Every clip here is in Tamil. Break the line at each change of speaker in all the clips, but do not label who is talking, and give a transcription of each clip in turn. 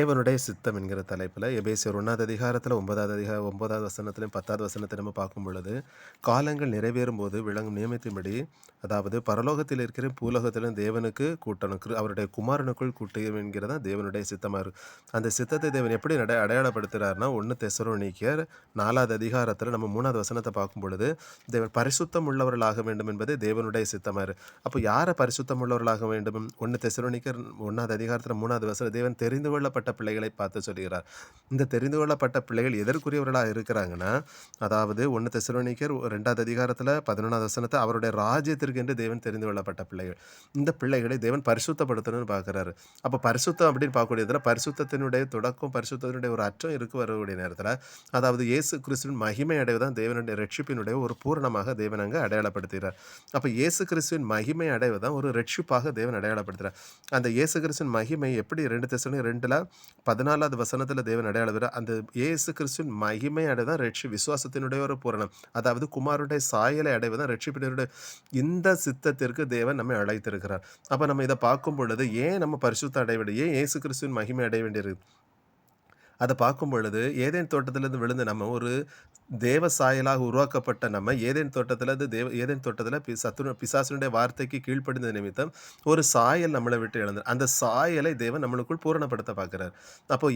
தேவனுடைய சித்தம் என்கிற தலைப்பில் எபேசியர் 1வது அதிகாரத்தில் 9வது வசனத்திலும் 10வது வசனத்தை நம்ம பார்க்கும் பொழுது, காலங்கள் நிறைவேறும் போது விளங்கும் நியமத்தின்படி, அதாவது பரலோகத்தில் இருக்கிற பூலோகத்திலும் தேவனுக்கு கூட்டணும், அவருடைய குமாரனுக்குள் கூட்டம் என்கிறதா தேவனுடைய சித்தமாக இருக்கும். அந்த சித்தத்தை தேவன் எப்படி அடையாளப்படுத்துகிறார்னா, 1 தெசலோனிக்கேயர் 4வது அதிகாரத்தில் நம்ம 3வது வசனத்தை பார்க்கும் பொழுது, தேவன் பரிசுத்தம் உள்ளவர்களாக வேண்டும் என்பது தேவனுடைய சித்தமாக இருக்கு. அப்போ யாரை பரிசுத்தம் உள்ளவர்களாக வேண்டும்? 1 தெசலோனிக்கேயர் 1வது அதிகாரத்தில் 3வது வசனம், தேவன் தெரிந்து கொள்ளப்பட்ட பிள்ளைகளை பார்த்து சொல்கிறார். இந்த தெரிந்து கொள்ளப்பட்ட பிள்ளைகள் எதற்குரியவர்களாக இருக்கிறாங்கன்னா, அதாவது 1 தெசலோனிக்கேயர் 2வது அதிகாரத்தில் 11வது வசனத்தை, அவருடைய ராஜ்யத்திற்கு என்று தேவன் தெரிந்து கொள்ளப்பட்ட பிள்ளைகள். இந்த பிள்ளைகளை தேவன் பரிசுத்தப்படுத்தணும்னு பார்க்குறாரு. அப்போ பரிசுத்தம் அப்படின்னு பார்க்கக்கூடியதுல பரிசுத்தத்தினுடைய தொடக்கம், பரிசுத்தத்தினுடைய ஒரு அற்றம் இருக்கு வரக்கூடிய நேரத்தில், அதாவது இயேசு கிறிஸ்துவின் மகிமை அடைவதுதான் தேவனுடைய ரட்சிப்பினுடைய ஒரு பூரணமாக தேவன் அங்கே அடையாளப்படுத்துகிறார். அப்போ இயேசு கிறிஸ்துவின் மகிமை அடைவதுதான் ஒரு ரட்சிப்பாக தேவன் அடையாளப்படுத்துகிறார். அந்த இயேசு கிறிஸ்துவின் மகிமை எப்படி 2 தெசலோனிக்கேயர் 2ல் 14வது வசனத்தில் தேவன் அடையாளப்படுத்துகிறார். அந்த இயேசு கிறிஸ்துவின் மகிமை அடைவதுதான் விசுவாசத்தினுடைய ஒரு பூரணம். அதாவது குமாரனுடைய சாயலை அடைவதுதான் ரட்சிப்பினுடைய இந்த சித்தத்திற்கு தேவன் நம்மை அழைத்திருக்கிறார். அப்போ நம்ம இதை பார்க்கும் பொழுது, ஏன் நம்ம பரிசுத்த அடைய வேண்டிய, ஏன் இயேசு கிறிஸ்துவின் மகிமை அடைய வேண்டியிருக்கு? அதை பார்க்கும் பொழுது, ஏதேன் தோட்டத்திலிருந்து விழுந்து நம்ம ஒரு தேவ சாயலாக உருவாக்கப்பட்ட நம்ம ஏதேன் தோட்டத்தில் பிசாசனுடைய வார்த்தைக்கு கீழ்ப்படிந்த நிமித்தம் ஒரு சாயல் நம்மளை விட்டு இழந்தார். அந்த சாயலை தேவன் நம்மளுக்குள் பூரணப்படுத்த பார்க்கிறார். அப்போ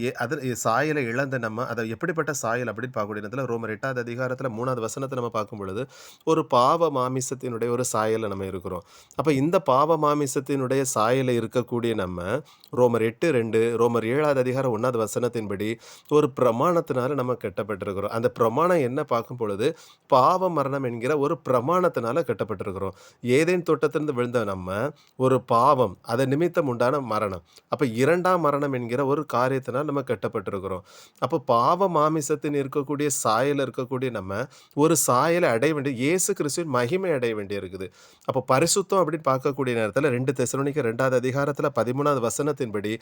சாயலை இழந்த நம்ம அதை எப்படிப்பட்ட சாயல் அப்படின்னு பார்க்கக்கூடிய நேரத்தில் ரோமர் 8வது அதிகாரத்தில் 3வது வசனத்தை நம்ம பார்க்கும் பொழுது, ஒரு பாவ மாமிசத்தினுடைய ஒரு சாயலை நம்ம இருக்கிறோம். அப்போ இந்த பாவ மாமிசத்தினுடைய சாயலை இருக்கக்கூடிய நம்ம ரோமர் 8:2, ரோமர் 7வது அதிகாரம் 1வது வசனத்தின்படி ஒரு பிரமாணத்தினால நம்ம கட்டப்பட்டிருக்கிறோம். அந்த பிரமாணம் என்ன பார்க்கும் பொழுது, பாவ மரணம் என்கிற ஒரு பிரமாணத்தினால கட்டப்பட்டிருக்கிறோம். ஏதேன் தோட்டத்திலிருந்து விழுந்த நம்ம ஒரு பாவம், அதை நிமித்தம் உண்டான மரணம். அப்போ 2ஆம் மரணம் என்கிற ஒரு காரியத்தினால் நம்ம கட்டப்பட்டிருக்கிறோம். அப்போ பாவ மாமிசத்தின் இருக்கக்கூடிய சாயல் இருக்கக்கூடிய நம்ம ஒரு சாயலை அடைய வேண்டிய, இயேசு கிறிஸ்துவின் மகிமை அடைய வேண்டிய இருக்குது. அப்போ பரிசுத்தம் அப்படின்னு பார்க்கக்கூடிய நேரத்தில் 2 தெசலோனிக்கேயர் 2வது அதிகாரத்தில் 13வது வசனத்தின்படி,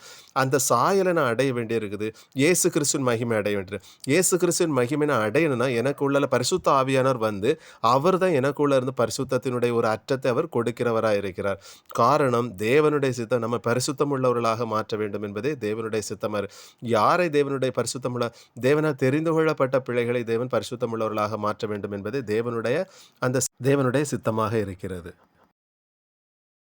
அந்த சாயலை நான் அடைய வேண்டிய இருக்குது. இயேசு கிறிஸ்துவின் மகிமை அடைய வேண்டியது. இயேசு கிறிஸ்துவின் மகிமை நான் அடையணும்னா எனக்கு உள்ள பரிசுத்த ஆவியானவர் வந்து அவர் தான் எனக்குள்ள இருந்து பரிசுத்தத்தினுடைய ஒரு அற்றத்தை அவர் கொடுக்கிறவராக இருக்கிறார். காரணம், தேவனுடைய சித்தம் நம்ம பரிசுத்தம் உள்ளவர்களாக மாற்ற வேண்டும் என்பதே தேவனுடைய சித்தமாக. யாரை தேவனுடைய பரிசுத்தம் உள்ள, தேவனால் தெரிந்து கொள்ளப்பட்ட பிள்ளைகளை தேவன் பரிசுத்தம் உள்ளவர்களாக மாற்ற வேண்டும் என்பதே தேவனுடைய சித்தமாக இருக்கிறது.